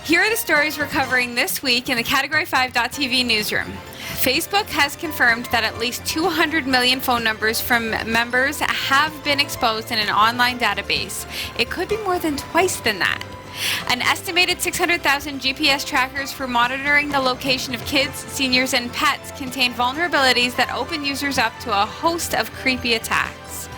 Here are the stories we're covering this week in the Category 5.tv newsroom. Facebook has confirmed that at least 200 million phone numbers from members have been exposed in an online database. It could be more than twice than that. An estimated 600,000 GPS trackers for monitoring the location of kids, seniors, and pets contain vulnerabilities that open users up to a host of creepy attacks.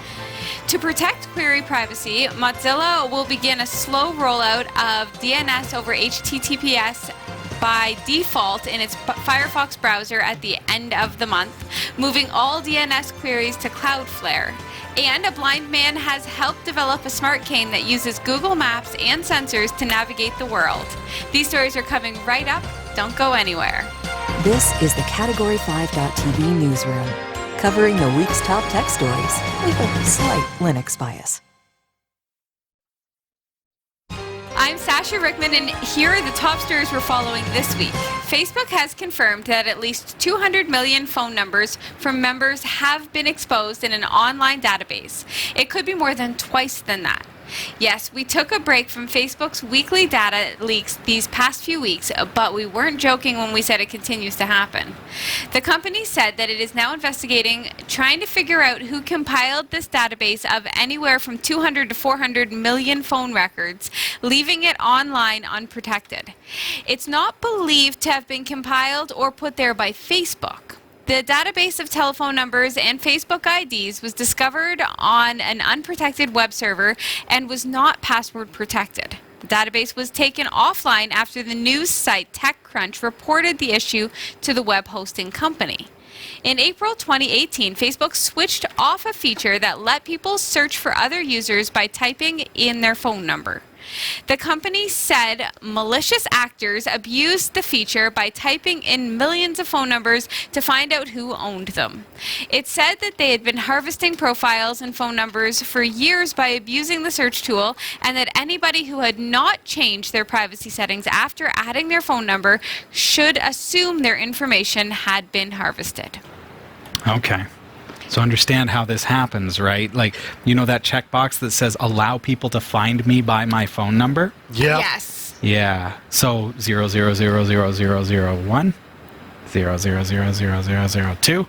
To protect query privacy, Mozilla will begin a slow rollout of DNS-over-HTTPS by default in its Firefox browser at the end of the month, moving all DNS queries to Cloudflare. And a blind man has helped develop a smart cane that uses Google Maps and sensors to navigate the world. These stories are coming right up. Don't go anywhere. This is the Category 5.tv newsroom, covering the week's top tech stories with a slight Linux bias. I'm Sasha Rickman, and here are the top stories we're following this week. Facebook has confirmed that at least 200 million phone numbers from members have been exposed in an online database. It could be more than twice than that. Yes, we took a break from Facebook's weekly data leaks these past few weeks, but we weren't joking when we said it continues to happen. The company said that it is now investigating, trying to figure out who compiled this database of anywhere from 200 to 400 million phone records, leaving it online unprotected. It's not believed to have been compiled or put there by Facebook. The database of telephone numbers and Facebook IDs was discovered on an unprotected web server and was not password protected. The database was taken offline after the news site TechCrunch reported the issue to the web hosting company. In April 2018, Facebook switched off a feature that let people search for other users by typing in their phone number. The company said malicious actors abused the feature by typing in millions of phone numbers to find out who owned them. It said that they had been harvesting profiles and phone numbers for years by abusing the search tool, and that anybody who had not changed their privacy settings after adding their phone number should assume their information had been harvested. Okay. So understand how this happens, right? Like, you know that checkbox that says allow people to find me by my phone number? Yeah. Yes. Yeah. So 0000001, 0000002,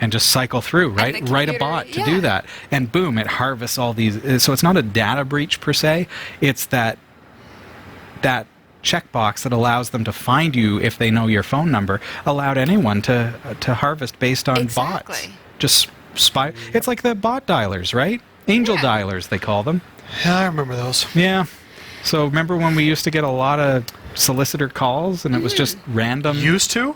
and just cycle through, right? Write a bot to do that. And boom, it harvests all these. So it's not a data breach per se. It's that checkbox that allows them to find you if they know your phone number, allowed anyone to harvest based on bots. Just spy. It's like the bot dialers, right? Angel dialers, they call them. Yeah, I remember those. Yeah. So remember when we used to get a lot of solicitor calls and it was just random? Used to?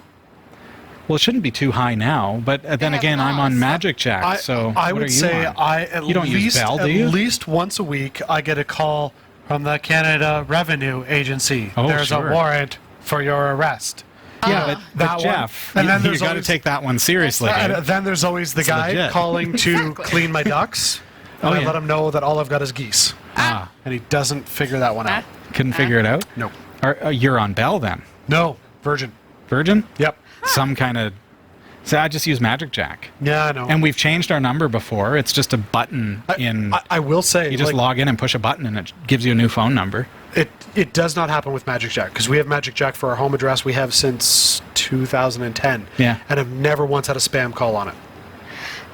Well, it shouldn't be too high now, but then again, I'm on Magic Jack, so I what would are you say on? You don't use Bell, do you? At least once a week, I get a call from the Canada Revenue Agency. Oh, There's sure. a warrant for your arrest. Yeah, but that Jeff, one. And then you got to take that one seriously. And then there's always the guy legit. calling to clean my ducks. And I let him know that all I've got is geese. Ah. And he doesn't figure that one out. Couldn't figure it out? Nope. You're on Bell then? No, Virgin. Virgin? Yep. Some kind of... So I just use Magic Jack. Yeah, I know. And we've changed our number before. It's just a button in... I will say... You just log in and push a button and it gives you a new phone number. It does not happen with Magic Jack, because we have Magic Jack for our home address. We have since 2010. Yeah. And I've never once had a spam call on it.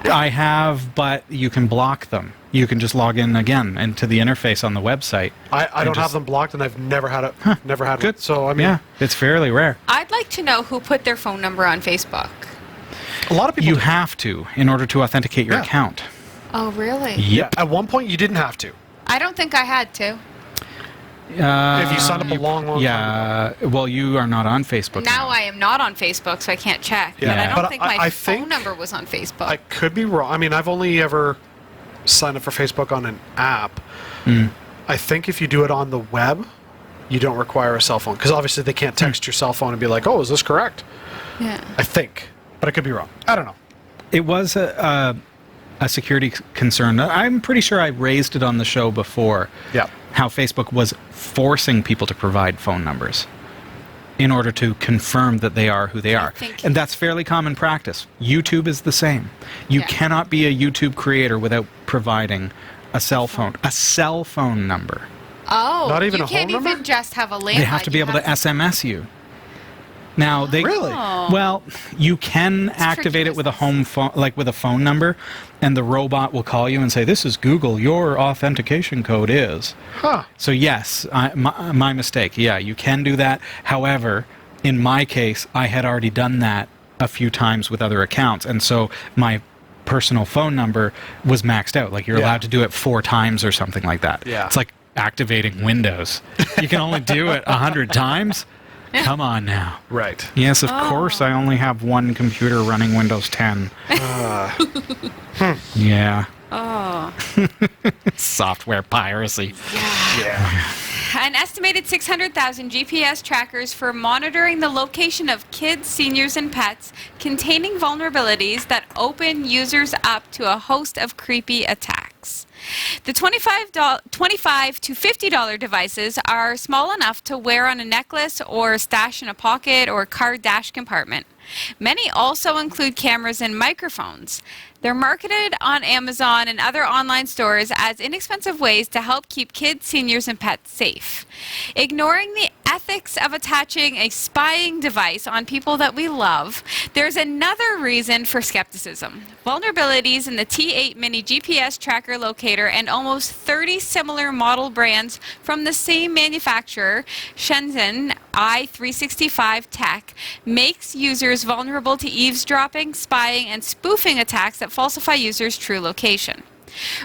I have, but you can block them. You can just log in again into the interface on the website. I don't have them blocked, and I've never had it. Never had Good. one. So I mean, yeah, it's fairly rare. I'd like to know who put their phone number on Facebook. A lot of people. You have to in order to authenticate your account. Oh, really? Yep. At one point, you didn't have to. I don't think I had to. If you signed up a long time ago. Well, you are not on Facebook now. I am not on Facebook, so I can't check. Yeah. But I don't But think I my think phone number was on Facebook. I could be wrong. I mean, I've only ever signed up for Facebook on an app. I think if you do it on the web, you don't require a cell phone, because obviously they can't text your cell phone and be like, "Oh, is this correct?" Yeah. I think, but I could be wrong. I don't know. It was a security concern. I'm pretty sure I raised it on the show before. Yeah. How Facebook was forcing people to provide phone numbers in order to confirm that they are who they are. And that's fairly common practice. YouTube is the same. You cannot be a YouTube creator without providing a cell phone number. Oh, Not even you a can't home even number? just have a landline. They have to be able to SMS you. Now they Really? well, you can activate it with a home phone, like with a phone number, and the robot will call you and say, "This is Google. Your authentication code is." Huh. So yes, my mistake. Yeah, you can do that. However, in my case, I had already done that a few times with other accounts, and so my personal phone number was maxed out. Like you're allowed to do it 4 times or something like that. Yeah. It's like activating Windows. You can only do it 100 times. Come on now. Right. Yes, of course. I only have one computer running Windows 10. Yeah. Oh. Software piracy. Yeah. An estimated 600,000 GPS trackers for monitoring the location of kids, seniors, and pets containing vulnerabilities that open users up to a host of creepy attacks. The $25 to $50 devices are small enough to wear on a necklace or stash in a pocket or car dash compartment. Many also include cameras and microphones. They're marketed on Amazon and other online stores as inexpensive ways to help keep kids, seniors, and pets safe. Ignoring the ethics of attaching a spying device on people that we love, there's another reason for skepticism. Vulnerabilities in the T8 Mini GPS tracker locator and almost 30 similar model brands from the same manufacturer, Shenzhen i365 Tech, makes users vulnerable to eavesdropping, spying, and spoofing attacks that falsify users' true location.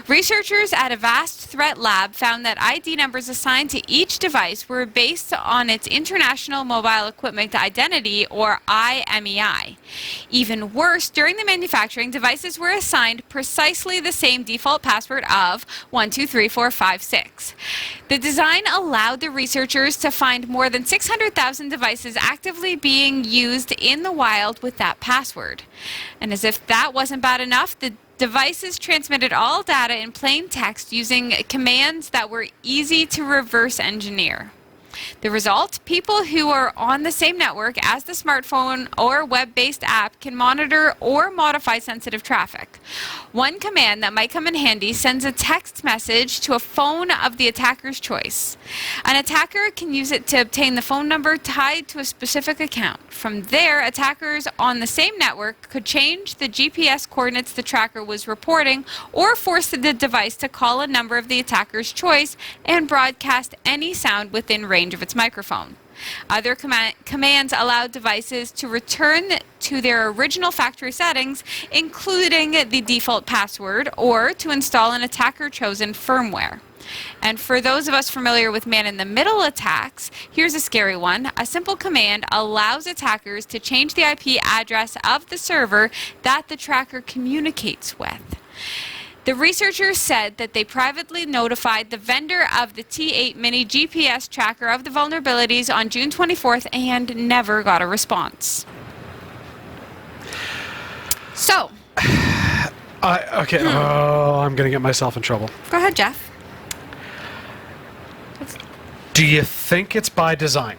Researchers at a vast threat lab found that ID numbers assigned to each device were based on its International Mobile Equipment Identity, or IMEI. Even worse, during the manufacturing, devices were assigned precisely the same default password of 123456. The design allowed the researchers to find more than 600,000 devices actively being used in the wild with that password. And as if that wasn't bad enough, the devices transmitted all data in plain text using commands that were easy to reverse engineer. The result? People who are on the same network as the smartphone or web-based app can monitor or modify sensitive traffic. One command that might come in handy sends a text message to a phone of the attacker's choice. An attacker can use it to obtain the phone number tied to a specific account. From there, attackers on the same network could change the GPS coordinates the tracker was reporting or force the device to call a number of the attacker's choice and broadcast any sound within range of its microphone. Other commands allow devices to return to their original factory settings, including the default password, or to install an attacker-chosen firmware. And for those of us familiar with man-in-the-middle attacks, here's a scary one. A simple command allows attackers to change the IP address of the server that the tracker communicates with. The researchers said that they privately notified the vendor of the T8 Mini GPS tracker of the vulnerabilities on June 24th and never got a response. So. Okay. Oh, I'm going to get myself in trouble. Go ahead, Jeff. Do you think it's by design?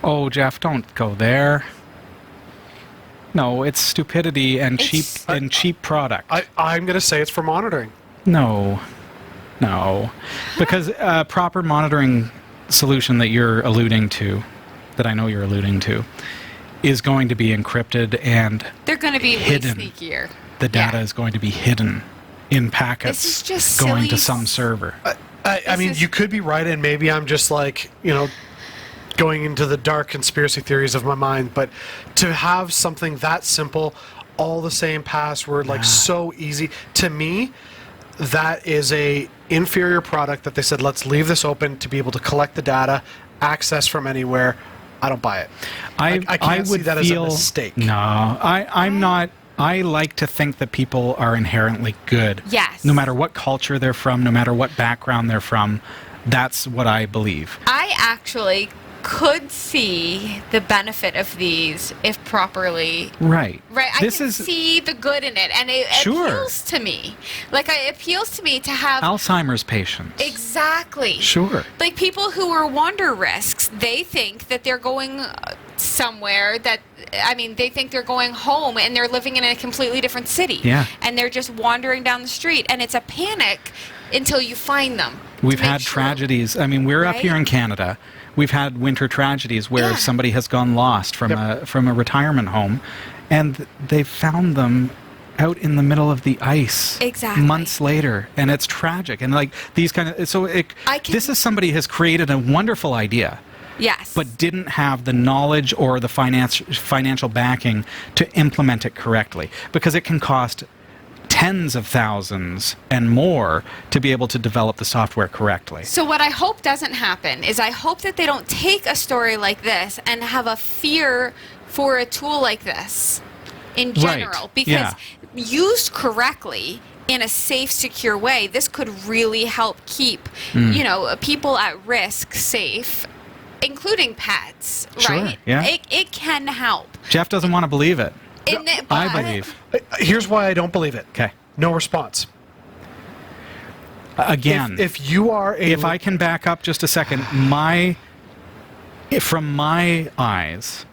Oh, Jeff, don't go there. No, it's stupidity and cheap product. I'm going to say it's for monitoring. No. Because a proper monitoring solution that you're alluding to, that I know you're alluding to, is going to be encrypted and they're going to be hidden. Way sneakier. The data is going to be hidden in packets this is just going silly. to some server. I mean, you could be right, and maybe I'm just like, going into the dark conspiracy theories of my mind, but to have something that simple, all the same password, like so easy, to me, that is a inferior product that they said, let's leave this open to be able to collect the data, access from anywhere. I don't buy it. I can't see that as a mistake. No, I'm not. I like to think that people are inherently good. Yes. No matter what culture they're from, no matter what background they're from, that's what I believe. I actually could see the benefit of these if properly. Right. Right. I can see the good in it, and it appeals to me. Like, it appeals to me to have Alzheimer's patients. Exactly. Sure. Like people who are wander risks, they think that they're going somewhere they think they're going home and they're living in a completely different city. Yeah. And they're just wandering down the street, and it's a panic until you find them. We've make had sure- tragedies. I mean, we're up Right? here in Canada. We've had winter tragedies where Yeah. somebody has gone lost from a retirement home, and they found them out in the middle of the ice Exactly. months later, and it's tragic. And like these kind of this is somebody has created a wonderful idea, Yes. but didn't have the knowledge or the financial backing to implement it correctly, because it can cost tens of thousands and more to be able to develop the software correctly. So what I hope doesn't happen is I hope that they don't take a story like this and have a fear for a tool like this in general. Right. Because Yeah. used correctly in a safe, secure way, this could really help keep, people at risk safe, including pets, Sure, right? yeah. It can help. Jeff doesn't want to believe it. I But- believe. Here's why I don't believe it. Okay. No response. Again, If you are a... if I can back up just a second, from my eyes,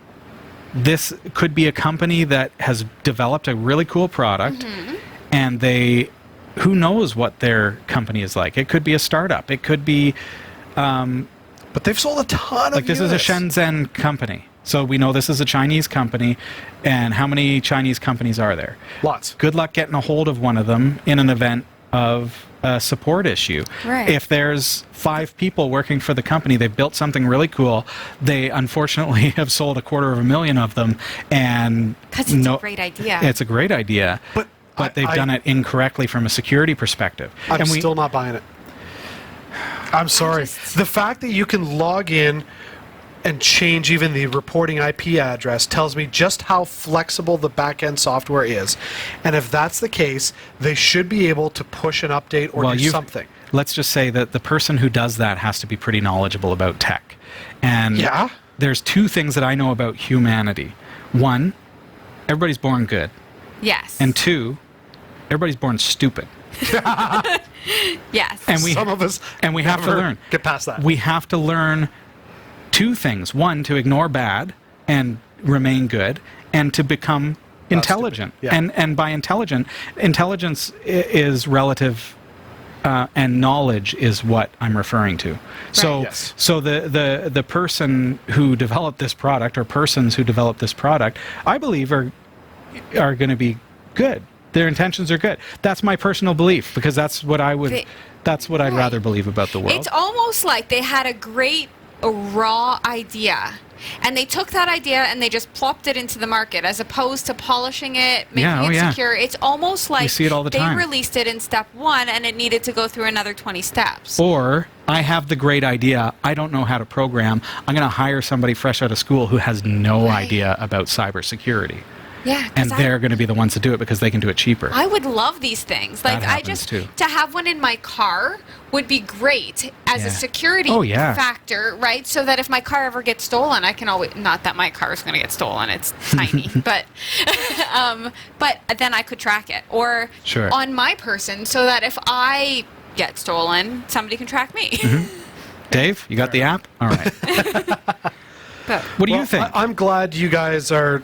this could be a company that has developed a really cool product, and who knows what their company is like. It could be a startup. It could be, But they've sold a ton of like, this is a units. Shenzhen company. So we know this is a Chinese company, and how many Chinese companies are there? Lots. Good luck getting a hold of one of them in an event of a support issue. Right. If there's 5 people working for the company, they've built something really cool. They unfortunately have sold 250,000 of them, and Because it's a great idea. It's a great idea, but they've done it incorrectly from a security perspective. I'm still not buying it. I'm sorry. The fact that you can log in and change even the reporting IP address tells me just how flexible the back-end software is. And if that's the case, they should be able to push an update or do something. Let's just say that the person who does that has to be pretty knowledgeable about tech. And Yeah? there's 2 things that I know about humanity. 1, everybody's born good. Yes. And 2, everybody's born stupid. yes. And we Some of us and we have to never learn. get past that. We have to learn 2 things. 1, to ignore bad and remain good, and to become intelligent. stupid. Yeah. And by intelligence is relative, and knowledge is what I'm referring to. So Yes. so the person who developed this product, or persons who developed this product, I believe are going to be good. Their intentions are good. That's my personal belief, because that's what I'd Right. rather believe about the world. It's almost like they had a great raw idea, and they took that idea and they just plopped it into the market, as opposed to polishing it, making it secure. It's almost like see it all the time. they released it in step 1 and it needed to go through another 20 steps. Or, I have the great idea, I don't know how to program, I'm going to hire somebody fresh out of school who has no Right. idea about cybersecurity. Yeah, 'cause And they're going to be the ones to do it because they can do it cheaper. I would love these things. Like, That happens too. to have one in my car would be great as a Yeah. security Oh, yeah. factor, right? So that if my car ever gets stolen, I can always, not that my car is going to get stolen, it's tiny, but then I could track it. Or Sure. on my person, so that if I get stolen, somebody can track me. Dave, you got the app? All right. But What do you think? I'm glad you guys are,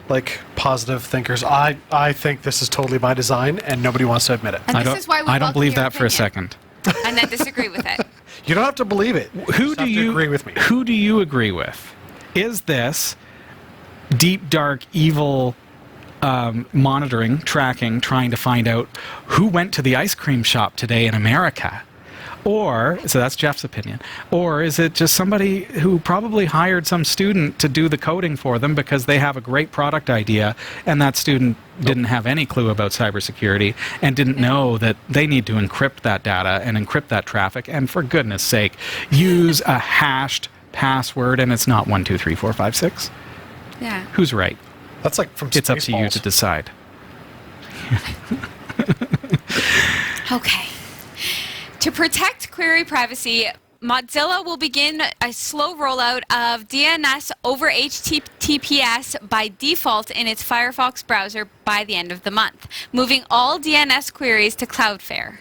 like positive thinkers. I think this is totally by design, and nobody wants to admit it. and I this don't, is why we I don't welcome believe your that for a opinion. second. And then disagree with it. You don't have to believe it. Who Just do have to you agree with me? Who do you agree with? Is this deep, dark, evil monitoring, tracking, trying to find out who went to the ice cream shop today in America? Or, so that's Jeff's opinion, or is it just somebody who probably hired some student to do the coding for them because they have a great product idea, and that student didn't have any clue about cybersecurity and didn't know that they need to encrypt that data and encrypt that traffic, and for goodness sake, use a hashed password, and it's not 1, 2, 3, 4, 5, 6? Yeah. Who's right? That's like from It's up to you Spaceballs. to decide. Okay. To protect query privacy, Mozilla will begin a slow rollout of DNS-over-HTTPS by default in its Firefox browser by the end of the month, moving all DNS queries to Cloudflare.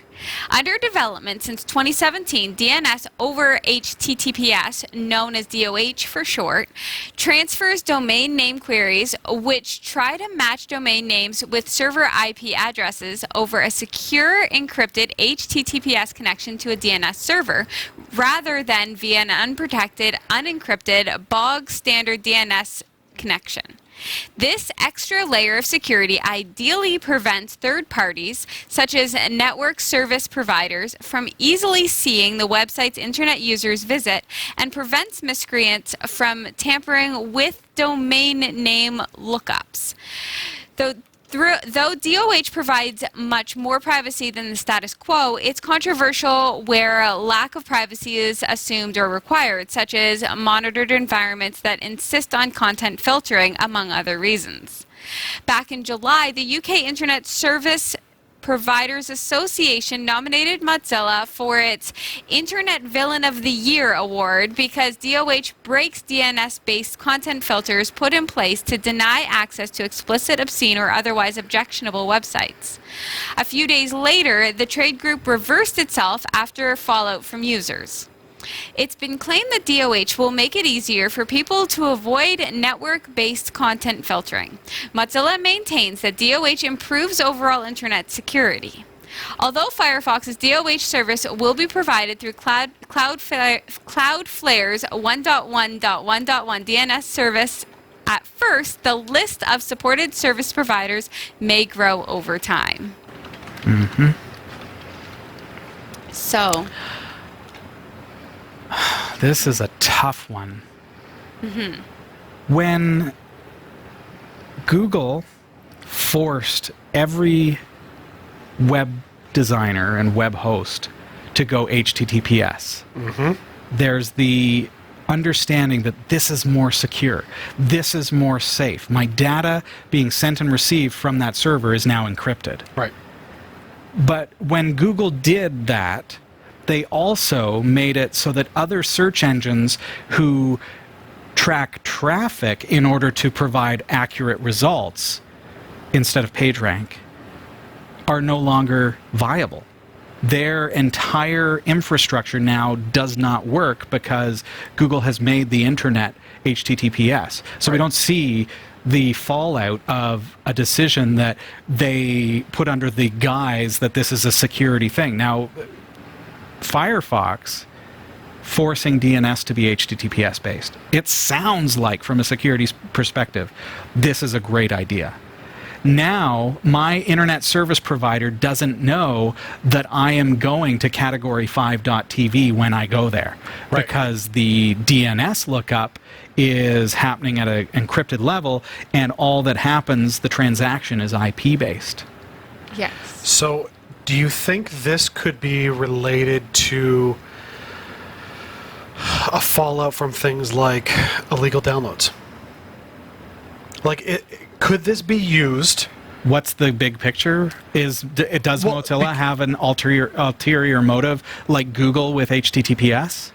Under development since 2017, DNS-over-HTTPS, known as DOH for short, transfers domain name queries which try to match domain names with server IP addresses over a secure encrypted HTTPS connection to a DNS server, rather than via an unprotected, unencrypted, bog standard DNS connection. This extra layer of security ideally prevents third parties, such as network service providers, from easily seeing the website's internet users visit and prevents miscreants from tampering with domain name lookups. Though DOH provides much more privacy than the status quo, it's controversial where lack of privacy is assumed or required, such as monitored environments that insist on content filtering, among other reasons. Back in July, the UK Internet Service Providers Association nominated Mozilla for its Internet Villain of the Year award because DOH breaks DNS-based content filters put in place to deny access to explicit, obscene, or otherwise objectionable websites. A few days later, the trade group reversed itself after fallout from users. It's been claimed that DOH will make it easier for people to avoid network-based content filtering. Mozilla maintains that DOH improves overall internet security. Although Firefox's DOH service will be provided through Cloudflare's 1.1.1.1 DNS service, at first, the list of supported service providers may grow over time. Mm-hmm. So... This is a tough one. Mm-hmm. When Google forced every web designer and web host to go HTTPS, there's the understanding that this is more secure, this is more safe. My data being sent and received from that server is now encrypted. Right. But when Google did that, they also made it so that other search engines who track traffic in order to provide accurate results instead of PageRank are no longer viable. Their entire infrastructure now does not work because Google has made the internet HTTPS. So we don't see the fallout of a decision that they put under the guise that this is a security thing. Now, Firefox forcing DNS to be HTTPS based. It sounds like, from a security perspective, this is a great idea. Now, my internet service provider doesn't know that I am going to category5.tv when I go there, right, because the DNS lookup is happening at an encrypted level, and all that happens, the transaction, is IP based. Yes. So, do you think this could be related to a fallout from things like illegal downloads? Like, could this be used? What's the big picture? Does Mozilla have an ulterior motive like Google with HTTPS?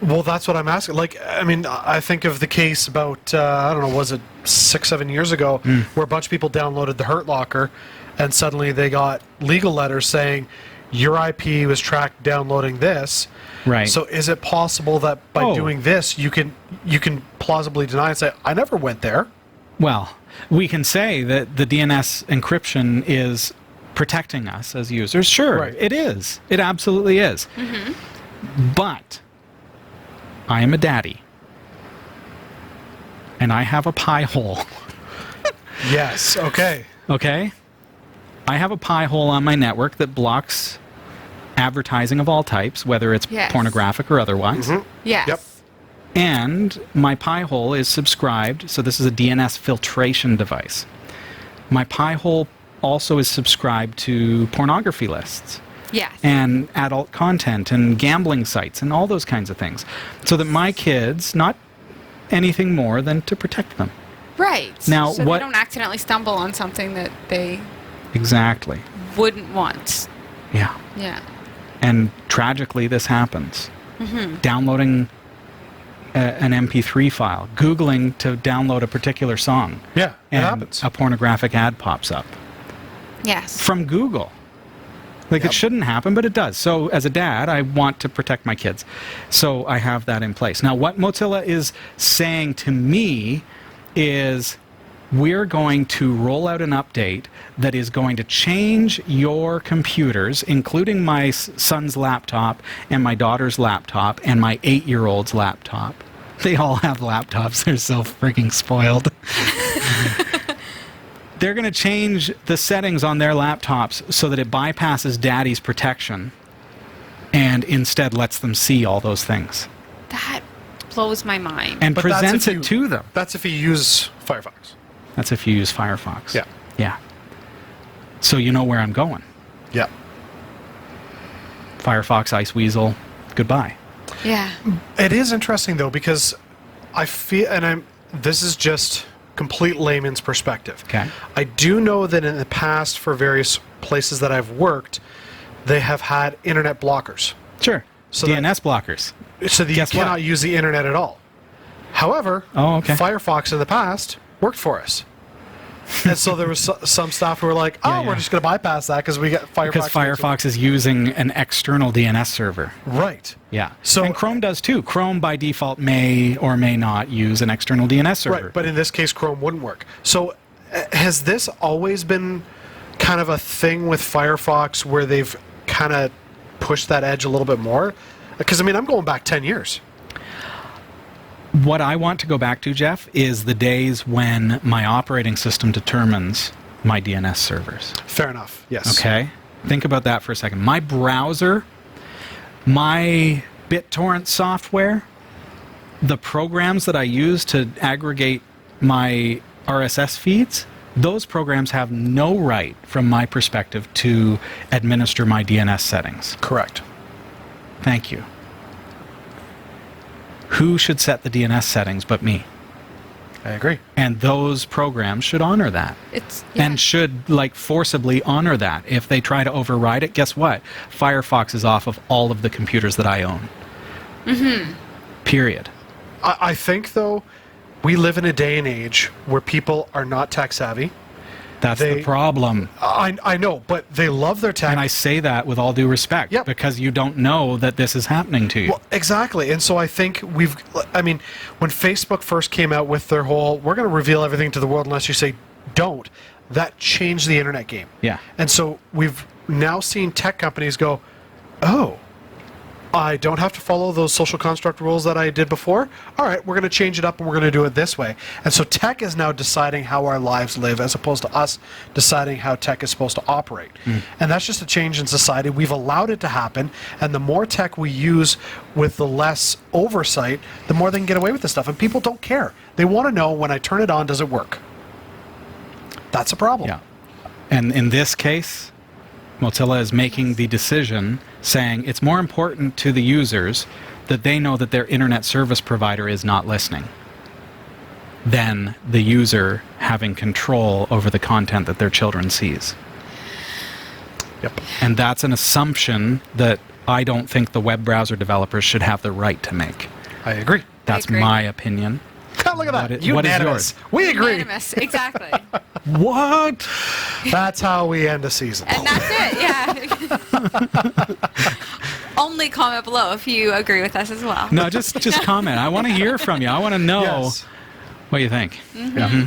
Well, that's what I'm asking. Like, I mean, I think of the case about, I don't know, was it 6-7 years ago, where a bunch of people downloaded the Hurt Locker, and suddenly they got legal letters saying your IP was tracked downloading this. Right. So is it possible that by doing this, you can plausibly deny and say, I never went there? Well, we can say that the DNS encryption is protecting us as users. Sure, right. It is. It absolutely is. But I am a daddy, and I have a pie hole. Yes, okay. Okay? I have a pie hole on my network that blocks advertising of all types, whether it's pornographic or otherwise. Yes. Yep. And my pie hole is subscribed, so this is a DNS filtration device. My pie hole also is subscribed to pornography lists. Yes. And adult content and gambling sites and all those kinds of things. So that my kids, not anything more than to protect them. Right. Now, so they don't accidentally stumble on something that they exactly wouldn't want. Yeah. Yeah. And tragically, this happens. Downloading an MP3 file, Googling to download a particular song. Yeah, it and happens. A pornographic ad pops up. Yes. From Google. Like, Yep. it shouldn't happen, but it does. So as a dad, I want to protect my kids. So I have that in place. Now, what Mozilla is saying to me is, we're going to roll out an update that is going to change your computers, including my son's laptop and my daughter's laptop and my 8-year-old's laptop. They all have laptops. They're so freaking spoiled. They're going to change the settings on their laptops so that it bypasses daddy's protection and instead lets them see all those things. That blows my mind. And But that's presents if it to them. That's if you use Firefox. That's if you use Firefox. Yeah. Yeah. So you know where I'm going. Yeah. Firefox, Iceweasel, goodbye. Yeah. It is interesting though, because I feel, and this is just complete layman's perspective. Okay. I do know that in the past, for various places that I've worked, they have had internet blockers. Sure. So DNS blockers. So that you Guess what? cannot use the internet at all. However, Oh, okay. Firefox in the past worked for us. And so there was some staff who were like, oh, Yeah, we're yeah. just going to bypass that because we get Firefox. Because Firefox is using an external DNS server. Right. Yeah. So- and Chrome does too. Chrome by default may or may not use an external DNS server. Right, but in this case, Chrome wouldn't work. So has this always been kind of a thing with Firefox where they've kind of pushed that edge a little bit more? Because, I mean, I'm going back 10 years. What I want to go back to, Jeff, is the days when my operating system determines my DNS servers. Fair enough, yes. Okay? Think about that for a second. My browser, my BitTorrent software, the programs that I use to aggregate my RSS feeds, those programs have no right, from my perspective, to administer my DNS settings. Correct. Thank you. Who should set the DNS settings but me? I agree. And those programs should honor that. And should, like, forcibly honor that. If they try to override it, guess what? Firefox is off of all of the computers that I own. Mm-hmm. Period. I think, though, we live in a day and age where people are not tech savvy. That's the problem. I know, but they love their tech. And I say that with all due respect. Yep. Because you don't know that this is happening to you. Well, exactly. And so I think when Facebook first came out with their whole, we're going to reveal everything to the world unless you say don't, that changed the internet game. Yeah. And so we've now seen tech companies go, oh, I don't have to follow those social construct rules that I did before. All right, we're going to change it up and we're going to do it this way. And so tech is now deciding how our lives live as opposed to us deciding how tech is supposed to operate. And that's just a change in society. We've allowed it to happen. And the more tech we use with the less oversight, the more they can get away with this stuff. And people don't care. They want to know, when I turn it on, does it work? That's a problem. Yeah. And in this case, Mozilla is making the decision saying it's more important to the users that they know that their internet service provider is not listening than the user having control over the content that their children sees. Yep. And that's an assumption that I don't think the web browser developers should have the right to make. I agree. That's agree. my opinion. Look at that. What is Unanimous. yours? We agree. Unanimous, exactly. What? That's how we end a season. And that's it, yeah. Only comment below if you agree with us as well. No, just comment. I want to hear from you. I want to know Yes. what you think. Yeah.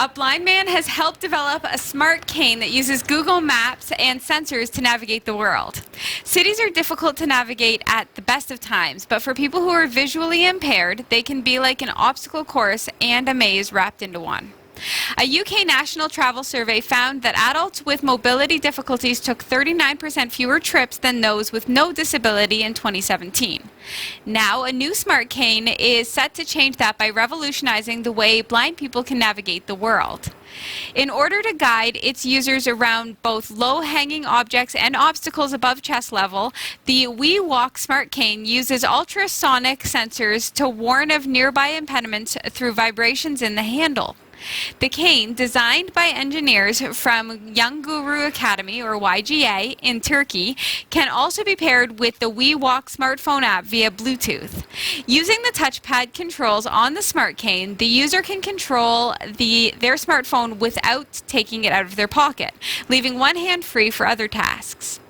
A blind man has helped develop a smart cane that uses Google Maps and sensors to navigate the world. Cities are difficult to navigate at the best of times, but for people who are visually impaired, they can be like an obstacle course and a maze wrapped into one. A UK national travel survey found that adults with mobility difficulties took 39% fewer trips than those with no disability in 2017. Now, a new smart cane is set to change that by revolutionizing the way blind people can navigate the world. In order to guide its users around both low-hanging objects and obstacles above chest level, the WeWalk smart cane uses ultrasonic sensors to warn of nearby impediments through vibrations in the handle. The cane, designed by engineers from Young Guru Academy, or YGA, in Turkey, can also be paired with the WeWalk smartphone app via Bluetooth. Using the touchpad controls on the smart cane, the user can control their smartphone without taking it out of their pocket, leaving one hand free for other tasks.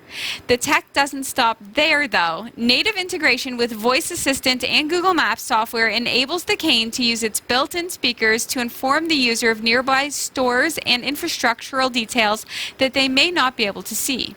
The tech doesn't stop there, though. Native integration with Voice Assistant and Google Maps software enables the cane to use its built-in speakers to inform the user of nearby stores and infrastructural details that they may not be able to see.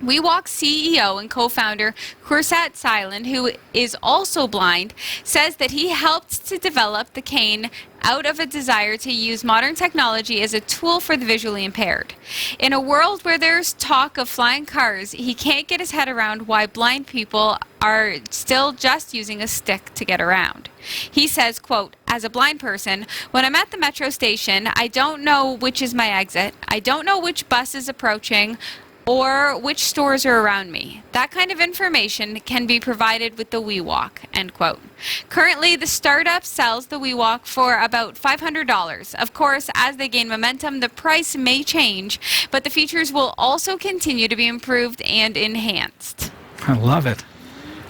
WeWalk CEO and co-founder Kursat Silan, who is also blind, says that he helped to develop the cane out of a desire to use modern technology as a tool for the visually impaired. In a world where there's talk of flying cars, he can't get his head around why blind people are still just using a stick to get around. He says, quote, "As a blind person, when I'm at the metro station, I don't know which is my exit. I don't know which bus is approaching or which stores are around me. That kind of information can be provided with the WeWalk," end quote. Currently, the startup sells the WeWalk for about $500. Of course, as they gain momentum, the price may change, but the features will also continue to be improved and enhanced. I love it.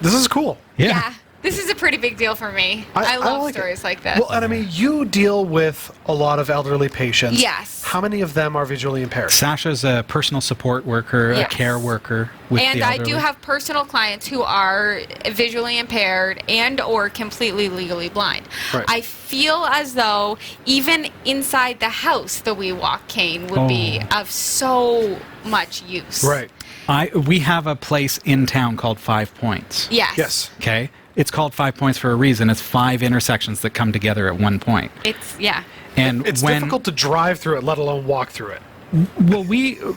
This is cool. Yeah. This is a pretty big deal for me. I love like stories like this. Well, and I mean, you deal with a lot of elderly patients. Yes. How many of them are visually impaired? Sasha's a personal support worker, Yes. a care worker with And the I elderly. do have personal clients who are visually impaired and or completely legally blind. Right. I feel as though even inside the house, the WeWalk cane would be of so much use. Right. We have a place in town called 5 Points. Yes. Yes. Okay? It's called 5 Points for a reason. It's 5 intersections that come together at one point. Yeah. And It's when, difficult to drive through it, let alone walk through it. Well,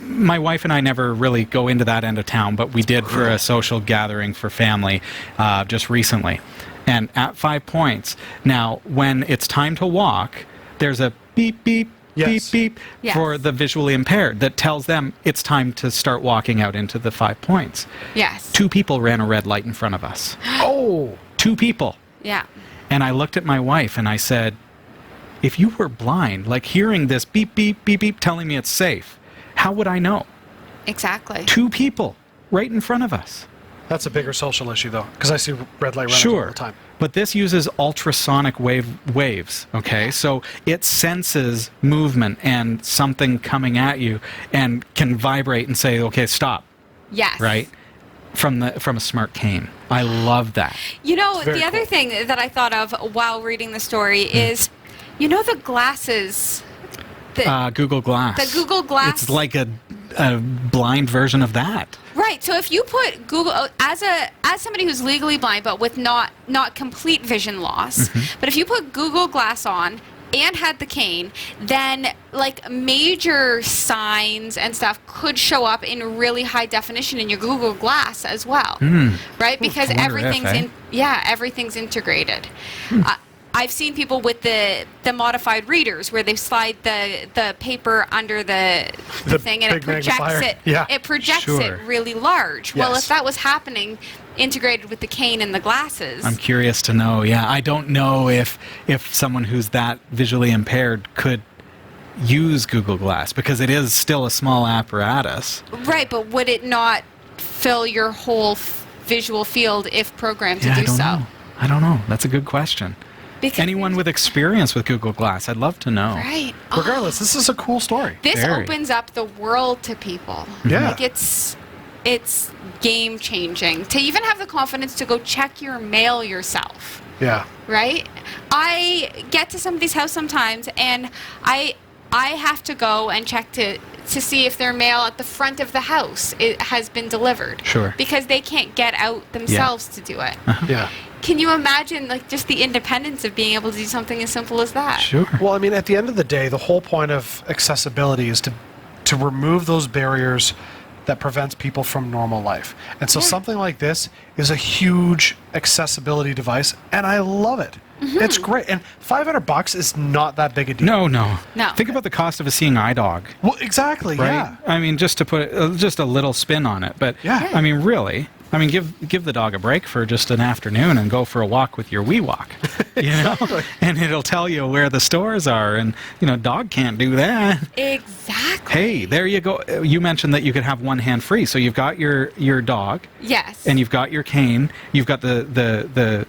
my wife and I never really go into that end of town, but we did for a social gathering for family just recently. And at 5 Points, now when it's time to walk, there's a beep, beep, Yes. beep, beep Yes. for the visually impaired that tells them it's time to start walking out into the 5 Points. Yes. 2 people ran a red light in front of us. Oh. 2 people. Yeah. And I looked at my wife and I said, if you were blind, like hearing this beep, beep, beep, beep telling me it's safe, how would I know? Exactly. 2 people right in front of us. That's a bigger social issue, though, because I see red light runners all the time. But this uses ultrasonic waves, okay? So it senses movement and something coming at you and can vibrate and say, okay, stop, Yes. right? From a smart cane. I love that. You know, Very the other cool. thing that I thought of while reading the story is, you know, the glasses. Google Glass. The Google Glass. It's like a blind version of that. Right. So if you put Google as somebody who's legally blind but with not complete vision loss, but if you put Google Glass on and had the cane, then like major signs and stuff could show up in really high definition in your Google Glass as well. Right? Because I wonder if, everything's integrated. I've seen people with the modified readers where they slide the paper under the thing and it big projects magnifier. it. Yeah. It projects Sure. it really large. Well, Yes. if that was happening integrated with the cane and the glasses. I'm curious to know. Yeah, I don't know if someone who's that visually impaired could use Google Glass because it is still a small apparatus. Right, but would it not fill your whole visual field if programmed to Yeah, do I don't so? know. I don't know. That's a good question. Because Anyone with experience with Google Glass, I'd love to know. Right. Regardless, this is a cool story. This Very. opens up the world to people. Yeah. Like it's game changing to even have the confidence to go check your mail yourself. Yeah. Right? I get to somebody's house sometimes and I have to go and check to see if their mail at the front of the house has been delivered. Sure. Because they can't get out themselves to do it. Yeah. Can you imagine like just the independence of being able to do something as simple as that? Sure. Well, I mean, at the end of the day, the whole point of accessibility is to remove those barriers that prevents people from normal life. And so something like this is a huge accessibility device, and I love it. It's great. And $500 is not that big a deal. No. No. Think about the cost of a seeing eye dog. Well, exactly, Right? yeah. I mean, just to put just a little spin on it, but Yeah. I mean, really, I mean, give the dog a break for just an afternoon and go for a walk with your wee walk, you know, and it'll tell you where the stores are. And dog can't do that. Exactly. Hey, there you go. You mentioned that you could have one hand free, so you've got your dog. Yes. And you've got your cane. You've got the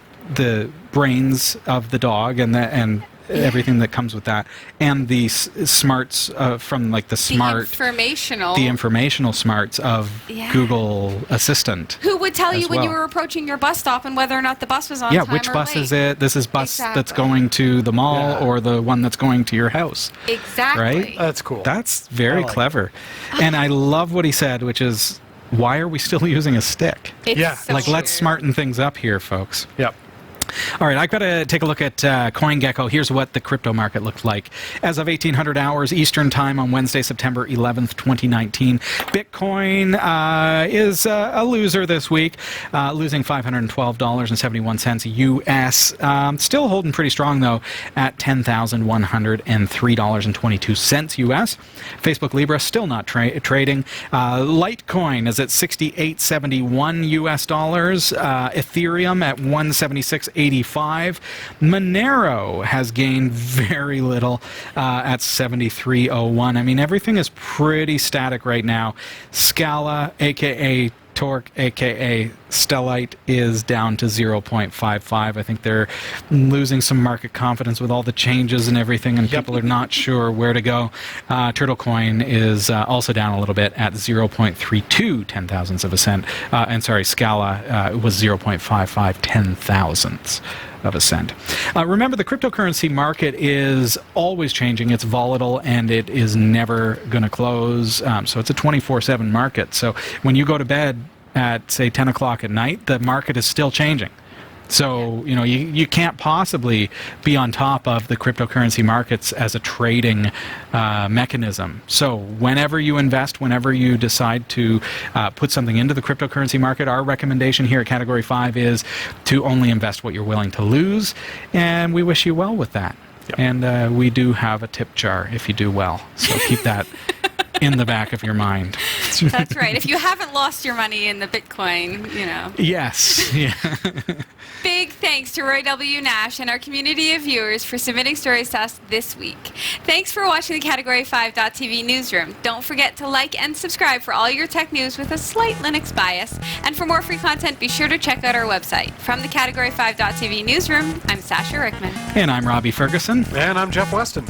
brains of the dog and everything that comes with that, and the smarts from like the informational smarts of Google Assistant, who would tell you when you well. were approaching your bus stop and whether or not the bus was on yeah, time which or bus late. is it? This is bus that's going to the mall or the one that's going to your house. Exactly. Right? That's cool. That's very clever. And I love what he said, which is, why are we still using a stick? It's so Like, let's true. smarten things up here, folks. Yep. All right, I've got to take a look at CoinGecko. Here's what the crypto market looked like. As of 1800 hours Eastern Time on Wednesday, September 11th, 2019, Bitcoin is a loser this week, losing $512.71 US. Still holding pretty strong, though, at $10,103.22 US. Facebook Libra still not trading. Litecoin is at $68.71 US dollars. Ethereum at $176.85. Monero has gained very little at $73.01. I mean, everything is pretty static right now. Scala, aka Torque, aka Stellite, is down to 0.55. I think they're losing some market confidence with all the changes and everything, and people are not sure where to go. Turtlecoin is also down a little bit at 0.32 ten-thousandths of a cent. And sorry, Scala was 0.55 ten-thousandths of a cent. Remember, the cryptocurrency market is always changing. It's volatile, and it is never going to close. So it's a 24/7 market. So when you go to bed at, say, 10 o'clock at night, the market is still changing. So, you can't possibly be on top of the cryptocurrency markets as a trading mechanism. So whenever you invest, whenever you decide to put something into the cryptocurrency market, our recommendation here at Category 5 is to only invest what you're willing to lose, and we wish you well with that. Yep. And we do have a tip jar if you do well, so keep that in the back of your mind. That's right. If you haven't lost your money in the Bitcoin, Yes. Yeah. Big thanks to Roy W. Nash and our community of viewers for submitting stories to us this week. Thanks for watching the Category 5.tv newsroom. Don't forget to like and subscribe for all your tech news with a slight Linux bias. And for more free content, be sure to check out our website. From the Category 5.tv newsroom, I'm Sasha Rickman. And I'm Robbie Ferguson. And I'm Jeff Weston.